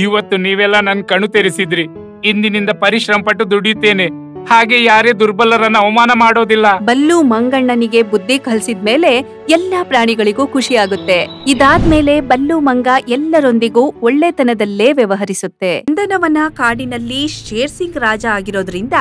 ಇವತ್ತು ನೀವೆಲ್ಲ ನನ್ ಕಣ್ಣು ತೆರೆಸಿದ್ರಿ. ಇಂದಿನಿಂದ ಪರಿಶ್ರಮ ಪಟ್ಟು ದುಡಿಯುತ್ತೇನೆ. ಹಾಗೆ ಯಾರೇ ದುರ್ಬಲರನ್ನ ಅವಮಾನ ಮಾಡೋದಿಲ್ಲ. ಬಲ್ಲು ಮಂಗಣ್ಣನಿಗೆ ಬುದ್ಧಿ ಕಲಿಸಿದ್ಮೇಲೆ ಎಲ್ಲಾ ಪ್ರಾಣಿಗಳಿಗೂ ಖುಷಿಯಾಗುತ್ತೆ. ಇದಾದ್ಮೇಲೆ ಬಲ್ಲು ಮಂಗ ಎಲ್ಲರೊಂದಿಗೂ ಒಳ್ಳೆತನದಲ್ಲೇ ವ್ಯವಹರಿಸುತ್ತೆ. ನಂದನವನ ಕಾಡಿನಲ್ಲಿ ಶೇರ್ ಸಿಂಗ್ ರಾಜ ಆಗಿರೋದ್ರಿಂದ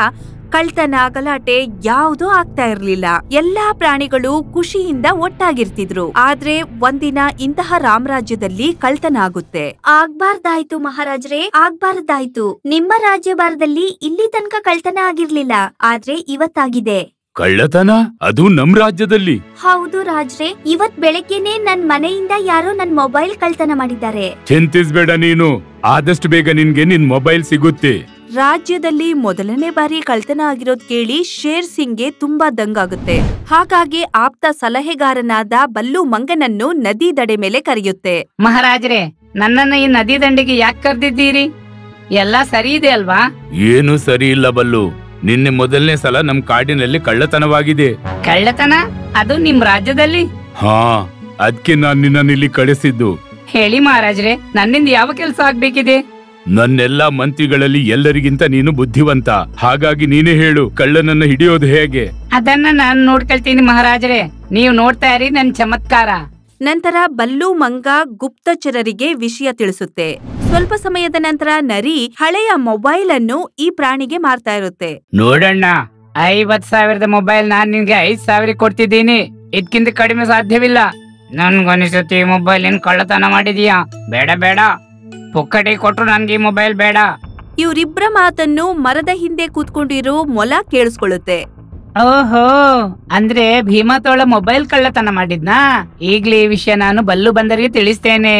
ಕಳ್ತನ ಗಲಾಟೆ ಯಾವುದೂ ಆಗ್ತಾ ಇರ್ಲಿಲ್ಲ. ಎಲ್ಲಾ ಪ್ರಾಣಿಗಳು ಖುಷಿಯಿಂದ ಒಟ್ಟಾಗಿರ್ತಿದ್ರು. ಆದ್ರೆ ಒಂದಿನ ಇಂತಹ ರಾಮರಾಜ್ಯದಲ್ಲಿ ಕಳ್ತನ ಆಗುತ್ತೆ. ಆಗ್ಬಾರ್ದಾಯ್ತು ಮಹಾರಾಜ್ರೆ, ಆಗ್ಬಾರ್ದಾಯ್ತು. ನಿಮ್ಮ ರಾಜ್ಯಭಾರದಲ್ಲಿ ಇಲ್ಲಿ ತನಕ ಕಳ್ತನ ಆಗಿರ್ಲಿಲ್ಲ, ಆದ್ರೆ ಇವತ್ತಾಗಿದೆ. ಕಳ್ಳತನ? ಅದು ನಮ್ ರಾಜ್ಯದಲ್ಲಿ? ಹೌದು ರಾಜ್ರೆ, ಇವತ್ ಬೆಳಗ್ಗೆನೆ ನನ್ ಮನೆಯಿಂದ ಯಾರೋ ನನ್ ಮೊಬೈಲ್ ಕಳ್ತನ ಮಾಡಿದ್ದಾರೆ. ಚಿಂತಿಸ್ಬೇಡ ನೀನು, ಆದಷ್ಟು ಬೇಗ ನಿನ್ಗೆ ನಿನ್ ಮೊಬೈಲ್ ಸಿಗುತ್ತೆ. ರಾಜ್ಯದಲ್ಲಿ ಮೊದಲನೇ ಬಾರಿ ಕಳ್ತನ ಆಗಿರೋದ್ ಕೇಳಿ ಶೇರ್ ಸಿಂಗ್ಗೆ ತುಂಬಾ ದಂಗಾಗುತ್ತೆ. ಹಾಗಾಗಿ ಆಪ್ತ ಸಲಹೆಗಾರನಾದ ಬಲ್ಲು ಮಂಗನನ್ನು ನದಿ ದಡೆ ಮೇಲೆ ಕರೆಯುತ್ತೆ. ಮಹಾರಾಜ್ರೆ, ನನ್ನನ್ನ ಈ ನದಿ ದಂಡೆಗೆ ಯಾಕೆ ಕರೆದಿದ್ದೀರಿ? ಎಲ್ಲಾ ಸರಿ ಇದೆ ಅಲ್ವಾ? ಏನು ಸರಿ ಇಲ್ಲ ಬಲ್ಲು. ನಿನ್ನೆ ಮೊದಲನೇ ಸಲ ನಮ್ ಕಾಡಿನಲ್ಲಿ ಕಳ್ಳತನವಾಗಿದೆ. ಕಳ್ಳತನ? ಅದು ನಿಮ್ ರಾಜ್ಯದಲ್ಲಿ? ಹಾ, ಅದ್ಕೆ ನಾನ್ ನಿನ್ನನ್ನು ಇಲ್ಲಿ ಕಳಿಸಿದ್ದು. ಹೇಳಿ ಮಹಾರಾಜ್ರೆ, ನನ್ನಿಂದ ಯಾವ ಕೆಲಸ ಆಗ್ಬೇಕಿದೆ? ನನ್ನೆಲ್ಲಾ ಮಂತ್ರಿಗಳಲ್ಲಿ ಎಲ್ಲರಿಗಿಂತ ನೀನು ಬುದ್ಧಿವಂತ. ಹಾಗಾಗಿ ನೀನೇ ಹೇಳು, ಕಳ್ಳನನ್ನ ಹಿಡಿಯೋದು ಹೇಗೆ? ಅದನ್ನ ನಾನ್ ನೋಡ್ಕೊಳ್ತೀನಿ ಮಹಾರಾಜ್ರೆ, ನೀವು ನೋಡ್ತಾ ಇರಿ ನನ್ ಚಮತ್ಕಾರ. ನಂತರ ಬಲ್ಲು ಮಂಗ ಗುಪ್ತಚರರಿಗೆ ವಿಷಯ ತಿಳಿಸುತ್ತೆ. ಸ್ವಲ್ಪ ಸಮಯದ ನಂತರ ನರಿ ಹಳೆಯ ಮೊಬೈಲ್ ಅನ್ನು ಈ ಪ್ರಾಣಿಗೆ ಮಾರ್ತಾ ಇರುತ್ತೆ. ನೋಡಣ್ಣ, 50,000 ಮೊಬೈಲ್ ನಾನ್ ನಿನ್ಗೆ 5,000 ಕೊಡ್ತಿದ್ದೀನಿ. ಇದಕ್ಕಿಂತ ಕಡಿಮೆ ಸಾಧ್ಯವಿಲ್ಲ. ನನ್ಗನಿಸುತ್ತೆ ಈ ಮೊಬೈಲ್ ಏನ್ ಕಳ್ಳತನ ಮಾಡಿದೀಯಾ? ಬೇಡ ಬೇಡ, ಪುಕ್ಕಟಿ ಕೊಟ್ರು ನನ್ಗೆ ಈ ಮೊಬೈಲ್ ಬೇಡ. ಇವರಿಬ್ಬರ ಮಾತನ್ನು ಮರದ ಹಿಂದೆ ಕೂತ್ಕೊಂಡಿರೋ ಮೊಲ ಕೇಳಿಸ್ಕೊಳ್ಳುತ್ತೆ. ಓಹೋ, ಅಂದ್ರೆ ಭೀಮತೋಳ ಮೊಬೈಲ್ ಕಳ್ಳತನ ಮಾಡಿದ್ನಾ? ಈಗ್ಲೇ ಈ ವಿಷಯ ನಾನು ಬಲ್ಲು ಬಂದರಿಗೆ ತಿಳಿಸ್ತೇನೆ.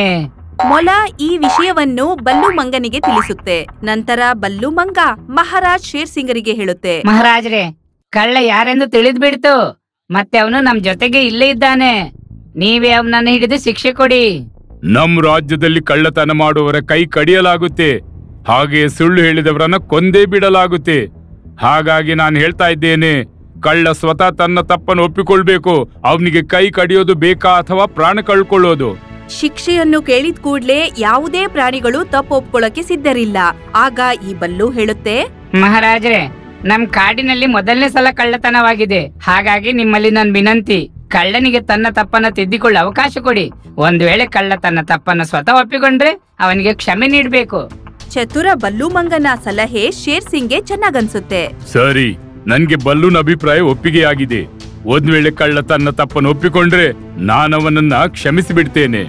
ಮೊಲ ಈ ವಿಷಯವನ್ನು ಬಲ್ಲು ಮಂಗನಿಗೆ ತಿಳಿಸುತ್ತೆ. ನಂತರ ಬಲ್ಲು ಮಂಗ ಮಹಾರಾಜ್ ಶೇರ್ ಸಿಂಗರಿಗೆ ಹೇಳುತ್ತೆ. ಮಹಾರಾಜ್ರೆ, ಕಳ್ಳ ಯಾರೆಂದು ತಿಳಿದ್ ಬಿಡ್ತು. ಮತ್ತೆ ಅವನು ನಮ್ ಜೊತೆಗೆ ಇಲ್ಲೇ ಇದ್ದಾನೆ. ನೀವೇ ಅವನನ್ನು ಹಿಡಿದು ಶಿಕ್ಷೆ ಕೊಡಿ. ನಮ್ ರಾಜ್ಯದಲ್ಲಿ ಕಳ್ಳತನ ಮಾಡುವವರ ಕೈ ಕಡಿಯಲಾಗುತ್ತೆ. ಹಾಗೆ ಸುಳ್ಳು ಹೇಳಿದವರನ್ನ ಕೊಂದೇ ಬಿಡಲಾಗುತ್ತೆ. ಹಾಗಾಗಿ ನಾನು ಹೇಳ್ತಾ ಇದ್ದೇನೆ, ಕಳ್ಳ ಸ್ವತಃ ತನ್ನ ತಪ್ಪನ್ನು ಒಪ್ಪಿಕೊಳ್ಬೇಕು. ಅವನಿಗೆ ಕೈ ಕಡಿಯೋದು ಬೇಕಾ ಅಥವಾ ಪ್ರಾಣ ಕಳ್ಕೊಳ್ಳೋದು? ಶಿಕ್ಷೆಯನ್ನು ಕೇಳಿದ ಕೂಡ್ಲೆ ಯಾವುದೇ ಪ್ರಾಣಿಗಳು ತಪ್ಪು ಒಪ್ಕೊಳ್ಳಕ್ಕೆ ಸಿದ್ಧರಿಲ್ಲ. ಆಗ ಈ ಬಲ್ಲು ಹೇಳುತ್ತೆ, ಮಹಾರಾಜ್ರೆ, ನಮ್ ಕಾಡಿನಲ್ಲಿ ಮೊದಲನೇ ಸಲ ಕಳ್ಳತನವಾಗಿದೆ. ಹಾಗಾಗಿ ನಿಮ್ಮಲ್ಲಿ ನನ್ ವಿನಂತಿ, ಕಳ್ಳನಿಗೆ ತನ್ನ ತಪ್ಪನ್ನ ತಿದ್ದಿಕೊಳ್ಳ ಅವಕಾಶ ಕೊಡಿ. ಒಂದ್ ವೇಳೆ ಕಳ್ಳ ತನ್ನ ತಪ್ಪನ್ನ ಸ್ವತಃ ಒಪ್ಪಿಕೊಂಡ್ರೆ ಅವನಿಗೆ ಕ್ಷಮೆ ನೀಡ್ಬೇಕು. ಚತುರ ಬಲ್ಲು ಮಂಗನ ಸಲಹೆ ಶೇರ್ ಸಿಂಗ್ಗೆ ಚೆನ್ನಾಗನ್ಸುತ್ತೆ. ಸರಿ, ನನ್ಗೆ ಬಲ್ಲುನ ಅಭಿಪ್ರಾಯ ಒಪ್ಪಿಗೆಯಾಗಿದೆ. ಒಂದ್ ವೇಳೆ ಕಳ್ಳ ತನ್ನ ತಪ್ಪನ್ನು ಒಪ್ಪಿಕೊಂಡ್ರೆ ನಾನವನನ್ನ ಕ್ಷಮಿಸಿ ಬಿಡ್ತೇನೆ.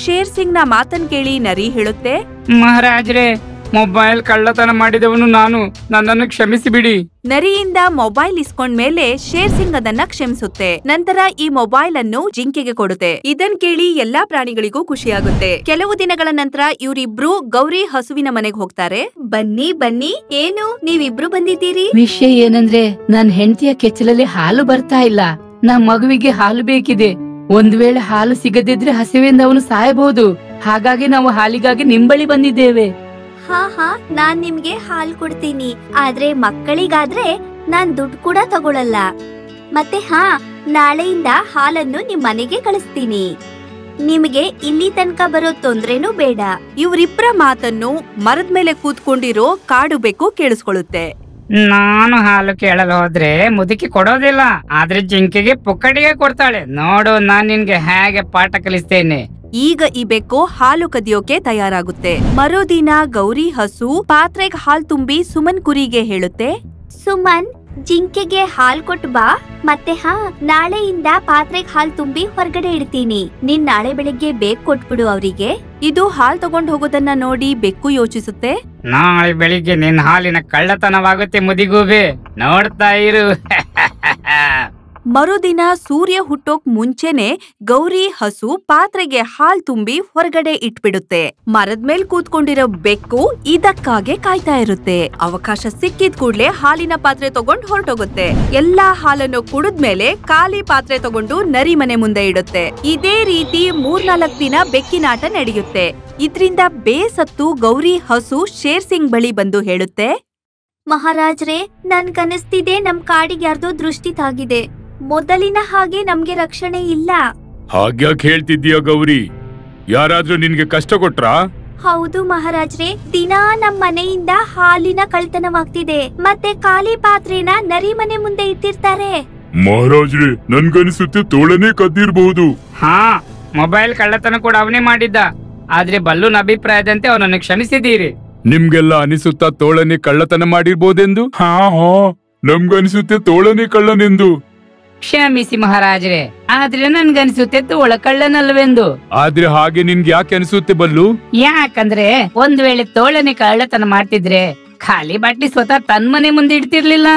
ಶೇರ್ ಸಿಂಗ್ ನ ಮಾತನ್ ಕೇಳಿ ನರಿ ಹೇಳುತ್ತೆ, ಮಹಾರಾಜ್ರೆ, ಮೊಬೈಲ್ ಕಳ್ಳತನ ಮಾಡಿದವನು ನಾನು, ನನ್ನನ್ನು ಕ್ಷಮಿಸಿ ಬಿಡಿ. ನರಿಯಿಂದ ಮೊಬೈಲ್ ಇಸ್ಕೊಂಡ್ಮೇಲೆ ಶೇರ್ ಸಿಂಗ್ ಅದನ್ನ ಕ್ಷಮಿಸುತ್ತೆ. ನಂತರ ಈ ಮೊಬೈಲ್ ಅನ್ನು ಜಿಂಕೆಗೆ ಕೊಡುತ್ತೆ. ಇದನ್ ಕೇಳಿ ಎಲ್ಲಾ ಪ್ರಾಣಿಗಳಿಗೂ ಖುಷಿಯಾಗುತ್ತೆ. ಕೆಲವು ದಿನಗಳ ನಂತರ ಇವರಿಬ್ರು ಗೌರಿ ಹಸುವಿನ ಮನೆಗೆ ಹೋಗ್ತಾರೆ. ಬನ್ನಿ ಬನ್ನಿ, ಏನು ನೀವಿಬ್ರು ಬಂದಿದ್ದೀರಿ? ವಿಷಯ ಏನಂದ್ರೆ, ನನ್ ಹೆಂಡತಿಯ ಕೆಚ್ಚಲಲ್ಲಿ ಹಾಲು ಬರ್ತಾ ಇಲ್ಲ. ನಮ್ ಮಗುವಿಗೆ ಹಾಲು ಬೇಕಿದೆ. ಒಂದ್ ವೇಳೆ ಹಾಲು ಸಿಗದಿದ್ರೆ ಹಸಿವೆಯಿಂದ ಅವನು ಸಾಯಬಹುದು. ಹಾಗಾಗಿ ನಾವು ಹಾಲಿಗಾಗಿ ನಿಂಬಳಿ ಬಂದಿದ್ದೇವೆ. ಹಾ, ನಾನ್ ನಿಮ್ಗೆ ಹಾಲ್ ಕೊಡ್ತೀನಿ. ಆದ್ರೆ ಮಕ್ಕಳಿಗಾದ್ರೆ ನಾನ್ ದುಡ್ಡು ಕೂಡ ತಗೊಳಲ್ಲ. ಮತ್ತೆ ನಾಳೆಯಿಂದ ಹಾಲನ್ನು ನಿಮ್ ಮನೆಗೆ ಕಳಿಸ್ತೀನಿ. ನಿಮಗೆ ಇಲ್ಲಿ ತನಕ ಬರೋ ತೊಂದ್ರೆನೂ ಬೇಡ. ಇವ್ರಿಬ್ರ ಮಾತನ್ನು ಮರದ ಮೇಲೆ ಕೂತ್ಕೊಂಡಿರೋ ಕಾಡು ಬೆಕ್ಕು ಕೇಳಿಸ್ಕೊಳ್ಳುತ್ತೆ. ನಾನು ಹಾಲು ಕೇಳಲು ಹೋದ್ರೆ ಮುದುಕಿ ಕೊಡೋದಿಲ್ಲ, ಆದ್ರೆ ಜಿಂಕೆಗೆ ಪುಕ್ಕಟಿಗೆ ಕೊಡ್ತಾಳೆ. ನೋಡು ನಾನ್ ನಿನ್ಗೆ ಹೇಗೆ ಪಾಠ ಕಲಿಸ್ತೇನೆ. ಈಗ ಈ ಬೆಕ್ಕು ಹಾಲು ಕದಿಯೋಕೆ ತಯಾರಾಗುತ್ತೆ. ಮರುದಿನ ಗೌರಿ ಹಸು ಪಾತ್ರೆಗೆ ಹಾಲ್ ತುಂಬಿ ಸುಮನ್ ಕುರಿಗೆ ಹೇಳುತ್ತೆ, ಸುಮನ್, ಜಿಂಕೆಗೆ ಹಾಲ್ ಕೊಟ್ಟು ಬಾ. ಮತ್ತೆ ನಾಳೆಯಿಂದ ಪಾತ್ರೆಗೆ ಹಾಲ್ ತುಂಬಿ ಹೊರಗಡೆ ಇಡ್ತೀನಿ. ನೀನ್ ನಾಳೆ ಬೆಳಿಗ್ಗೆ ಬೇಗ ಕೊಟ್ಬಿಡು ಅವರಿಗೆ. ಇದು ಹಾಲ್ ತಗೊಂಡ್ ಹೋಗೋದನ್ನ ನೋಡಿ ಬೆಕ್ಕು ಯೋಚಿಸುತ್ತೆ. ನಾಳೆ ಬೆಳಿಗ್ಗೆ ನಿನ್ ಹಾಲಿನ ಕಳ್ಳತನವಾಗುತ್ತೆ ಮುದಿಗೂಬೆ, ನೋಡ್ತಾ ಇರು. ಮರುದಿನ ಸೂರ್ಯ ಹುಟ್ಟೋಕ್ ಮುಂಚೆನೆ ಗೌರಿ ಹಸು ಪಾತ್ರೆಗೆ ಹಾಲ್ ತುಂಬಿ ಹೊರಗಡೆ ಇಟ್ಬಿಡುತ್ತೆ. ಮರದ ಮೇಲ್ ಕೂತ್ಕೊಂಡಿರೋ ಬೆಕ್ಕು ಇದಕ್ಕಾಗೆ ಕಾಯ್ತಾ ಇರುತ್ತೆ. ಅವಕಾಶ ಸಿಕ್ಕಿದ್ ಕೂಡ್ಲೆ ಹಾಲಿನ ಪಾತ್ರೆ ತಗೊಂಡ್ ಹೊರಟೋಗುತ್ತೆ. ಎಲ್ಲಾ ಹಾಲನ್ನು ಕುಡಿದ್ಮೇಲೆ ಖಾಲಿ ಪಾತ್ರೆ ತಗೊಂಡು ನರಿ ಮನೆ ಮುಂದೆ ಇಡುತ್ತೆ. ಇದೇ ರೀತಿ 3-4 ದಿನ ಬೆಕ್ಕಿನಾಟ ನಡೆಯುತ್ತೆ. ಇದ್ರಿಂದ ಬೇಸತ್ತು ಗೌರಿ ಹಸು ಶೇರ್ ಸಿಂಗ್ ಬಳಿ ಬಂದು ಹೇಳುತ್ತೆ, ಮಹಾರಾಜ್ರೆ, ನನ್ಗನಿಸ್ತಿದೆ ನಮ್ ಕಾಡಿಗೆ ಯಾರ್ದೋ ದೃಷ್ಟಿ ತಾಗಿದೆ. ಮೊದಲಿನ ಹಾಗೆ ನಮ್ಗೆ ರಕ್ಷಣೆ ಇಲ್ಲ. ಹಾಗ್ಯಾಕ್ ಹೇಳ್ತಿದ್ದೀಯ ಗೌರಿ? ಯಾರಾದ್ರೂ ನಿನ್ಗೆ ಕಷ್ಟ ಕೊಟ್ರಾ? ಹೌದು ಮಹಾರಾಜ್ರೆ, ದಿನಾ ನಮ್ ಮನೆಯಿಂದ ಹಾಲಿನ ಕಳ್ತನವಾಗ್ತಿದೆ. ಮತ್ತೆ ಖಾಲಿ ಪಾತ್ರೆನ ನರಿ ಮನೆ ಮುಂದೆ ಇಟ್ಟಿರ್ತಾರೆ. ಮಹಾರಾಜ್ರೆ, ನನ್ಗನಿಸುತ್ತೆ ತೋಳನೇ ಕದ್ದಿರ್ಬಹುದು. ಮೊಬೈಲ್ ಕಳ್ಳತನ ಕೂಡ ಅವನೇ ಮಾಡಿದ್ದ. ಆದ್ರೆ ಬಲ್ಲೂನ್ ಅಭಿಪ್ರಾಯದಂತೆ ಅವನನ್ನು ಕ್ಷಮಿಸಿದ್ದೀರಿ. ನಿಮ್ಗೆಲ್ಲ ಅನಿಸುತ್ತಾ ತೋಳನೇ ಕಳ್ಳತನ ಮಾಡಿರ್ಬೋದೆಂದು? ನಮ್ಗನಿಸುತ್ತೆ ತೋಳನೇ ಕಳ್ಳನೆಂದು. ಕ್ಷಮಿಸಿ ಮಹಾರಾಜರೇ, ಆದ್ರೆ ನನ್ಗನ್ಸುತ್ತೆ ತೋಳ ಕಳ್ಳನಲ್ವೆಂದು. ಆದ್ರೆ ಹಾಗೆ ನಿನ್ಗೆ ಯಾಕೆ ಅನಿಸುತ್ತೆ ಬಲ್ಲು? ಯಾಕಂದ್ರೆ ಒಂದ್ ವೇಳೆ ತೋಳನೆ ಕಳ್ಳತನ ಮಾಡ್ತಿದ್ರೆ ಖಾಲಿ ಬಾಟ್ಲಿ ಸ್ವತಃ ತನ್ ಮನೆ ಮುಂದೆ ಇಡ್ತಿರ್ಲಿಲ್ಲ.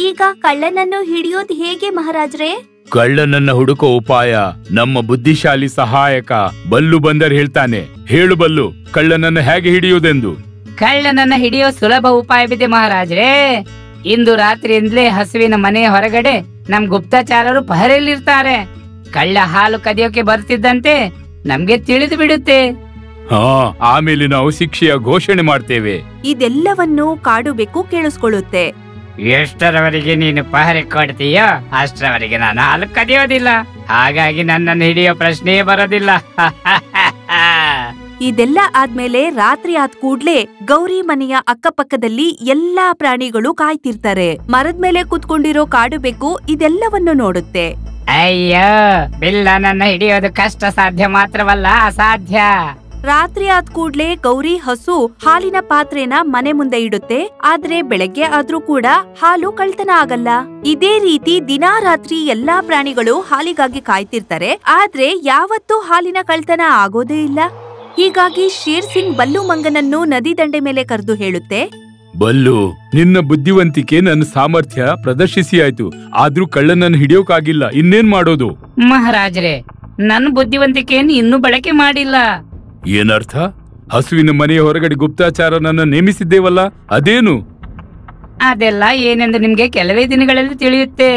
ಈಗ ಕಳ್ಳನನ್ನು ಹಿಡಿಯೋದು ಹೇಗೆ ಮಹಾರಾಜ್ರೆ? ಕಳ್ಳನನ್ನ ಹುಡುಕೋ ಉಪಾಯ ನಮ್ಮ ಬುದ್ಧಿಶಾಲಿ ಸಹಾಯಕ ಬಲ್ಲು ಬಂದರ್ ಹೇಳ್ತಾನೆ. ಹೇಳು ಬಲ್ಲು, ಕಳ್ಳನನ್ನ ಹೇಗೆ ಹಿಡಿಯುವುದೆಂದು. ಕಳ್ಳನನ್ನ ಹಿಡಿಯೋ ಸುಲಭ ಉಪಾಯವಿದೆ ಮಹಾರಾಜರೇ. ಇಂದು ರಾತ್ರಿಯಿಂದಲೇ ಹಸುವಿನ ಮನೆಯ ಹೊರಗಡೆ ನಮ್ ಗುಪ್ತಚಾರರು ಪಹರೆಯಲ್ಲಿರ್ತಾರೆ. ಕಳ್ಳ ಹಾಲು ಕದಿಯೋಕೆ ಬರ್ತಿದ್ದಂತೆ ನಮ್ಗೆ ತಿಳಿದು ಬಿಡುತ್ತೆ. ಆಮೇಲೆ ನಾವು ಶಿಕ್ಷೆಯ ಘೋಷಣೆ ಮಾಡ್ತೇವೆ. ಇದೆಲ್ಲವನ್ನು ಕಾಡು ಬೆಕ್ಕು ಕೇಳಿಸ್ಕೊಳ್ಳುತ್ತೆ. ಎಷ್ಟರವರೆಗೆ ನೀನು ಪಹರೆ ಕೊಡ್ತೀಯೋ ಅಷ್ಟರವರೆಗೆ ನಾನು ಹಾಲು ಕದಿಯೋದಿಲ್ಲ. ಹಾಗಾಗಿ ನನ್ನನ್ನು ಹಿಡಿಯೋ ಪ್ರಶ್ನೆಯೇ ಬರೋದಿಲ್ಲ. ಇದೆಲ್ಲ ಆದ್ಮೇಲೆ ರಾತ್ರಿ ಆದ್ ಕೂಡ್ಲೆ ಗೌರಿ ಮನೆಯ ಅಕ್ಕಪಕ್ಕದಲ್ಲಿ ಎಲ್ಲಾ ಪ್ರಾಣಿಗಳು ಕಾಯ್ತಿರ್ತಾರೆ. ಮರದ ಮೇಲೆ ಕೂತ್ಕೊಂಡಿರೋ ಕಾಡು ಬೆಕ್ಕು ಇದೆಲ್ಲವನ್ನು ನೋಡುತ್ತೆ. ಅಯ್ಯೋ, ಬಿಲ್ಲ ನನ್ನ ಹಿಡಿಯೋದು ಕಷ್ಟ ಸಾಧ್ಯ ಮಾತ್ರವಲ್ಲ, ಅಸಾಧ್ಯ. ರಾತ್ರಿ ಆದ್ ಕೂಡ್ಲೆ ಗೌರಿ ಹಸು ಹಾಲಿನ ಪಾತ್ರೆನ ಮನೆ ಮುಂದೆ ಇಡುತ್ತೆ. ಆದ್ರೆ ಬೆಳಗ್ಗೆ ಆದ್ರೂ ಕೂಡ ಹಾಲು ಕಳ್ತನ ಆಗಲ್ಲ. ಇದೇ ರೀತಿ ದಿನಾ ರಾತ್ರಿ ಎಲ್ಲಾ ಪ್ರಾಣಿಗಳು ಹಾಲಿಗಾಗಿ ಕಾಯ್ತಿರ್ತಾರೆ. ಆದ್ರೆ ಯಾವತ್ತೂ ಹಾಲಿನ ಕಳ್ತನ ಆಗೋದೇ ಇಲ್ಲ. ಹೀಗಾಗಿ ಶೇರ್ ಸಿಂಗ್ ಬಲ್ಲು ಮಂಗನನ್ನು ನದಿ ದಂಡೆ ಮೇಲೆ ಕರೆದು ಹೇಳುತ್ತೆ, ಬಲ್ಲು, ನಿನ್ನ ಬುದ್ಧಿವಂತಿಕೆ ನನ್ನ ಸಾಮರ್ಥ್ಯ ಪ್ರದರ್ಶಿಸಿ ಆಯ್ತು. ಆದ್ರೂ ಕಳ್ಳನನ್ನು ಹಿಡಿಯೋಕಾಗಿಲ್ಲ. ಇನ್ನೇನ್ ಮಾಡೋದು? ಮಹಾರಾಜರೇ, ನನ್ನ ಬುದ್ಧಿವಂತಿಕೆಯನ್ನು ಇನ್ನೂ ಬಳಕೆ ಮಾಡಿಲ್ಲ. ಏನರ್ಥ? ಹಸುವಿನ ಮನೆಯ ಹೊರಗಡೆ ಗುಪ್ತಚಾರನನ್ನ ನೇಮಿಸಿದ್ದೇವಲ್ಲ, ಅದೇನು? ಅದೆಲ್ಲ ಏನೆಂದು ನಿಮ್ಗೆ ಕೆಲವೇ ದಿನಗಳಲ್ಲಿ ತಿಳಿಯುತ್ತೆ.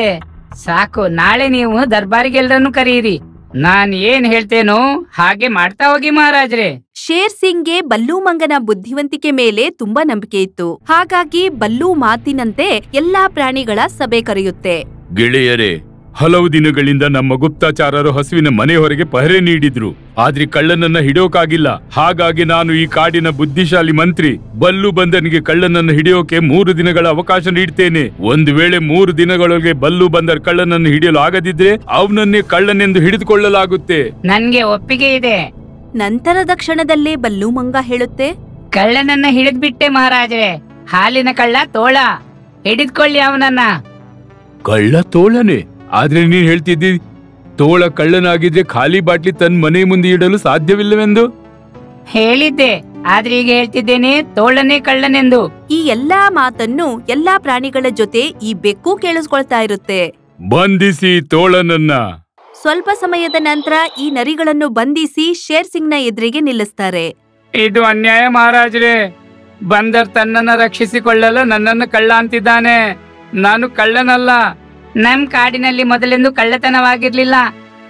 ಸಾಕು, ನಾಳೆ ನೀವು ದರ್ಬಾರಿಗೆಲ್ಲರನ್ನು ಕರೆಯಿರಿ. ನಾನ್ ಏನ್ ಹೇಳ್ತೇನೋ ಹಾಗೆ ಮಾಡ್ತಾ ಹೋಗಿ ಮಹಾರಾಜ್ರೆ. ಶೇರ್ ಸಿಂಗ್ಗೆ ಬಲ್ಲು ಮಂಗನ ಬುದ್ಧಿವಂತಿಕೆ ಮೇಲೆ ತುಂಬಾ ನಂಬಿಕೆ ಇತ್ತು. ಹಾಗಾಗಿ ಬಲ್ಲು ಮಾತಿನಂತೆ ಎಲ್ಲಾ ಪ್ರಾಣಿಗಳ ಸಭೆ ಕರೆಯುತ್ತೆ. ಗೆಳೆಯರೇ, ಹಲವು ದಿನಗಳಿಂದ ನಮ್ಮ ಗುಪ್ತಚಾರರು ಹಸುವಿನ ಮನೆ ಹೊರಗೆ ಪಹರೆ ನೀಡಿದ್ರು. ಆದ್ರೆ ಕಳ್ಳನನ್ನ ಹಿಡಿಯೋಕಾಗಿಲ್ಲ. ಹಾಗಾಗಿ ನಾನು ಈ ಕಾಡಿನ ಬುದ್ಧಿಶಾಲಿ ಮಂತ್ರಿ ಬಲ್ಲು ಬಂದನಿಗೆ ಕಳ್ಳನನ್ನು ಹಿಡಿಯೋಕೆ 3 ದಿನಗಳ ಅವಕಾಶ ನೀಡ್ತೇನೆ. ಒಂದು ವೇಳೆ 3 ದಿನಗಳೊಳಗೆ ಬಲ್ಲು ಬಂದರ್ ಕಳ್ಳನನ್ನು ಹಿಡಿಯಲು ಆಗದಿದ್ರೆ ಅವನನ್ನೇ ಕಳ್ಳನೆಂದು ಹಿಡಿದುಕೊಳ್ಳಲಾಗುತ್ತೆ. ನನ್ಗೆ ಒಪ್ಪಿಗೆ ಇದೆ. ನಂತರದ ಕ್ಷಣದಲ್ಲೇ ಬಲ್ಲು ಮಂಗ ಹೇಳುತ್ತೆ, ಕಳ್ಳನನ್ನ ಹಿಡಿದ್ಬಿಟ್ಟೆ ಮಹಾರಾಜರೇ. ಹಾಲಿನ ಕಳ್ಳ ತೋಳ, ಹಿಡಿದ್ಕೊಳ್ಳಿ ಅವನನ್ನ. ಕಳ್ಳ ತೋಳನೆ? ಆದ್ರೆ ನೀನ್ ಹೇಳ್ತಿದ್ದಿ ತೋಳ ಕಳ್ಳನಾಗಿದ್ರೆ ಖಾಲಿ ಬಾಟ್ಲಿ ತನ್ನ ಮನೆ ಮುಂದೆ ಇಡಲು ಸಾಧ್ಯವಿಲ್ಲವೆಂದು. ಹೇಳಿದ್ದೆ, ಆದ್ರೆ ಈಗ ಹೇಳ್ತಿದ್ದೇನೆ ತೋಳನೇ ಕಳ್ಳನೆಂದು. ಈ ಎಲ್ಲಾ ಮಾತನ್ನು ಎಲ್ಲಾ ಪ್ರಾಣಿಗಳ ಜೊತೆ ಈ ಬೆಕ್ಕು ಕೇಳಿಸ್ಕೊಳ್ತಾ ಇರುತ್ತೆ. ಬಂಧಿಸಿ ತೋಳನನ್ನ. ಸ್ವಲ್ಪ ಸಮಯದ ನಂತರ ಈ ನರಿಗಳನ್ನು ಬಂಧಿಸಿ ಶೇರ್ ಸಿಂಗ್ನ ಎದುರಿಗೆ ನಿಲ್ಲಿಸ್ತಾರೆ. ಇದು ಅನ್ಯಾಯ ಮಹಾರಾಜರೇ. ಬಂದರ್ ತನ್ನನ್ನ ರಕ್ಷಿಸಿಕೊಳ್ಳಲು ನನ್ನನ್ನು ಕಳ್ಳ ಅಂತಿದ್ದಾನೆ. ನಾನು ಕಳ್ಳನಲ್ಲ. ನಮ್ ಕಾಡಿನಲ್ಲಿ ಮೊದಲೆಂದು ಕಳ್ಳತನವಾಗಿರ್ಲಿಲ್ಲ.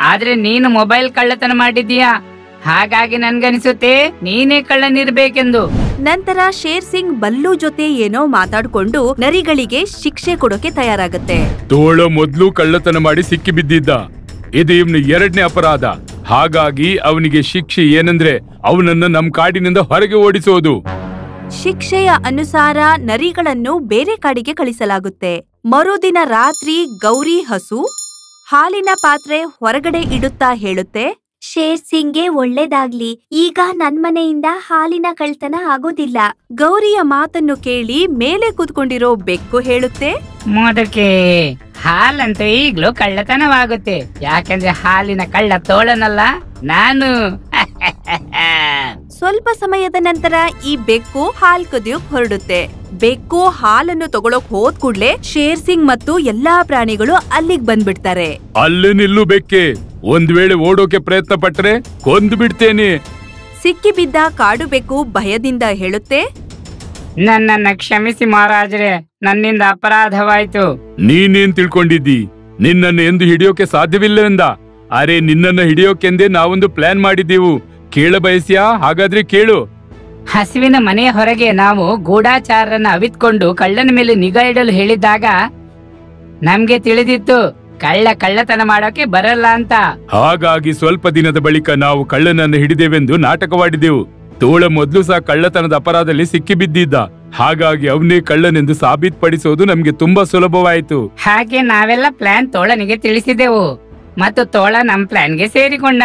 ಆದ್ರೆ ನೀನು ಮೊಬೈಲ್ ಕಳ್ಳತನ ಮಾಡಿದ್ದೀಯಾ. ಹಾಗಾಗಿ ನನ್ಗನಿಸುತ್ತೆ ನೀನೇ ಕಳ್ಳನಿರ್ಬೇಕೆಂದು. ನಂತರ ಶೇರ್ ಸಿಂಗ್ ಬಲ್ಲು ಜೊತೆ ಏನೋ ಮಾತಾಡ್ಕೊಂಡು ನರಿಗಳಿಗೆ ಶಿಕ್ಷೆ ಕೊಡೋಕೆ ತಯಾರಾಗತ್ತೆ. ತೋಳ ಮೊದ್ಲು ಕಳ್ಳತನ ಮಾಡಿ ಸಿಕ್ಕಿ ಬಿದ್ದಿದ್ದ. ಇದು ಇವ್ನ 2ನೇ ಅಪರಾಧ. ಹಾಗಾಗಿ ಅವನಿಗೆ ಶಿಕ್ಷೆ ಏನಂದ್ರೆ ಅವನನ್ನ ನಮ್ ಕಾಡಿನಿಂದ ಹೊರಗೆ ಓಡಿಸೋದು. ಶಿಕ್ಷೆಯ ಅನುಸಾರ ನರಿಗಳನ್ನು ಬೇರೆ ಕಾಡಿಗೆ ಕಳಿಸಲಾಗುತ್ತೆ. ಮರುದಿನ ರಾತ್ರಿ ಗೌರಿ ಹಸು ಹಾಲಿನ ಪಾತ್ರೆ ಹೊರಗಡೆ ಇಡುತ್ತಾ ಹೇಳುತ್ತೆ, ಶೇರ್ ಸಿಂಗ್ಗೆ ಒಳ್ಳೇದಾಗ್ಲಿ, ಈಗ ನನ್ ಮನೆಯಿಂದ ಹಾಲಿನ ಕಳ್ತನ ಆಗೋದಿಲ್ಲ. ಗೌರಿಯ ಮಾತನ್ನು ಕೇಳಿ ಮೇಲೆ ಕೂತ್ಕೊಂಡಿರೋ ಬೆಕ್ಕು ಹೇಳುತ್ತೆ, ಮೋದಕ್ಕೆ ಹಾಲಂತೂ ಈಗ್ಲೂ ಕಳ್ಳತನವಾಗುತ್ತೆ, ಯಾಕಂದ್ರೆ ಹಾಲಿನ ಕಳ್ಳ ತೋಳನಲ್ಲ ನಾನು. ಸ್ವಲ್ಪ ಸಮಯದ ನಂತರ ಈ ಬೆಕ್ಕು ಹಾಲ್ ಕದಿಯೋಕ್ ಹೊರಡುತ್ತೆ. ಬೆಕ್ಕು ಹಾಲನ್ನು ತಗೊಳಕ್ ಹೋದ್ ಕೂಡ್ಲೆ ಶೇರ್ ಸಿಂಗ್ ಮತ್ತು ಎಲ್ಲಾ ಪ್ರಾಣಿಗಳು ಅಲ್ಲಿಗ್ ಬಂದ್ಬಿಡ್ತಾರೆ. ಅಲ್ಲೇ ನಿಲ್ಲು ಬೆಕ್ಕೆ, ಒಂದ್ ವೇಳೆ ಓಡೋಕೆ ಪ್ರಯತ್ನ ಪಟ್ರೆ ಕೊಂದು ಬಿಡ್ತೇನೆ. ಸಿಕ್ಕಿ ಬಿದ್ದ ಕಾಡು ಬೆಕ್ಕು ಭಯದಿಂದ ಹೇಳುತ್ತೆ, ನನ್ನನ್ನ ಕ್ಷಮಿಸಿ ಮಹಾರಾಜರೇ, ನನ್ನಿಂದ ಅಪರಾಧವಾಯ್ತು. ನೀನೇನ್ ತಿಳ್ಕೊಂಡಿದ್ದಿ? ನಿನ್ನನ್ನು ಎಂದು ಹಿಡಿಯೋಕೆ ಸಾಧ್ಯವಿಲ್ಲವೆಂದ? ಅರೆ, ನಿನ್ನನ್ನು ಹಿಡಿಯೋಕೆಂದೇ ನಾವೊಂದು ಪ್ಲಾನ್ ಮಾಡಿದ್ದೆವು. ಕೇಳ ಬಯಸ್ಯಾ? ಹಾಗಾದ್ರೆ ಕೇಳು. ಹಸುವಿನ ಮನೆಯ ಹೊರಗೆ ನಾವು ಗೂಢಾಚಾರರನ್ನ ಅವಿತ್ಕೊಂಡು ಕಳ್ಳನ ಮೇಲೆ ನಿಗಾ ಇಡಲು ಹೇಳಿದ್ದಾಗ ನಮ್ಗೆ ತಿಳಿದಿತ್ತು ಕಳ್ಳತನ ಮಾಡೋಕೆ ಬರಲ್ಲ ಅಂತ. ಹಾಗಾಗಿ ಸ್ವಲ್ಪ ದಿನದ ಬಳಿಕ ನಾವು ಕಳ್ಳನನ್ನು ಹಿಡಿದೇವೆಂದು ನಾಟಕವಾಡಿದೆವು. ತೋಳ ಮೊದ್ಲು ಸಹ ಕಳ್ಳತನದ ಅಪರಾಧದಲ್ಲಿ ಸಿಕ್ಕಿ ಬಿದ್ದಿದ್ದ. ಹಾಗಾಗಿ ಅವನೇ ಕಳ್ಳನೆಂದು ಸಾಬೀತುಪಡಿಸೋದು ನಮ್ಗೆ ತುಂಬಾ ಸುಲಭವಾಯಿತು. ಹಾಗೆ ನಾವೆಲ್ಲ ಪ್ಲಾನ್ ತೋಳನಿಗೆ ತಿಳಿಸಿದೆವು ಮತ್ತು ತೋಳ ನಮ್ ಪ್ಲಾನ್ಗೆ ಸೇರಿಕೊಂಡ.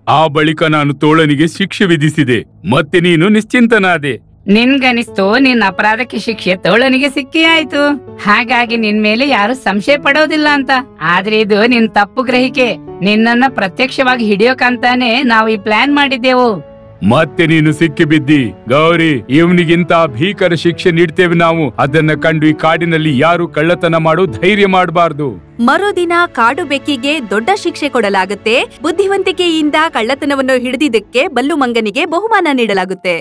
ಆ ಬಳಿಕ ನಾನು ತೋಳನಿಗೆ ಶಿಕ್ಷೆ ವಿಧಿಸಿದೆ, ಮತ್ತೆ ನೀನು ನಿಶ್ಚಿಂತನಾದೆ. ನಿನ್ಗನಿಸ್ತು ನಿನ್ನ ಅಪರಾಧಕ್ಕೆ ಶಿಕ್ಷೆ ತೋಳನಿಗೆ ಸಿಕ್ಕಿ ಆಯ್ತು, ಹಾಗಾಗಿ ನಿನ್ ಮೇಲೆ ಯಾರು ಸಂಶಯ ಪಡೋದಿಲ್ಲ ಅಂತ. ಆದ್ರೆ ಇದು ನಿನ್ ತಪ್ಪು ಗ್ರಹಿಕೆ. ನಿನ್ನನ್ನ ಪ್ರತ್ಯಕ್ಷವಾಗಿ ಹಿಡಿಯೋಕಂತಾನೆ ನಾವು ಈ ಪ್ಲಾನ್ ಮಾಡಿದ್ದೆವು. ಮತ್ತೆ ನೀನು ಸಿಕ್ಕಿ ಬಿದ್ದಿ. ಗೌರಿ, ಇವನಿಗಿಂತ ಭೀಕರ ಶಿಕ್ಷೆ ನೀಡ್ತೇವೆ ನಾವು. ಅದನ್ನ ಕಂಡು ಈ ಕಾಡಿನಲ್ಲಿ ಯಾರು ಕಳ್ಳತನ ಮಾಡೋ ಧೈರ್ಯ ಮಾಡಬಾರ್ದು. ಮರುದಿನ ಕಾಡು ಬೆಕ್ಕಿಗೆ ದೊಡ್ಡ ಶಿಕ್ಷೆ ಕೊಡಲಾಗುತ್ತೆ. ಬುದ್ಧಿವಂತಿಕೆಯಿಂದ ಕಳ್ಳತನವನ್ನು ಹಿಡಿದಿದ್ದಕ್ಕೆ ಬಲ್ಲು ಮಂಗನಿಗೆ ಬಹುಮಾನ ನೀಡಲಾಗುತ್ತೆ.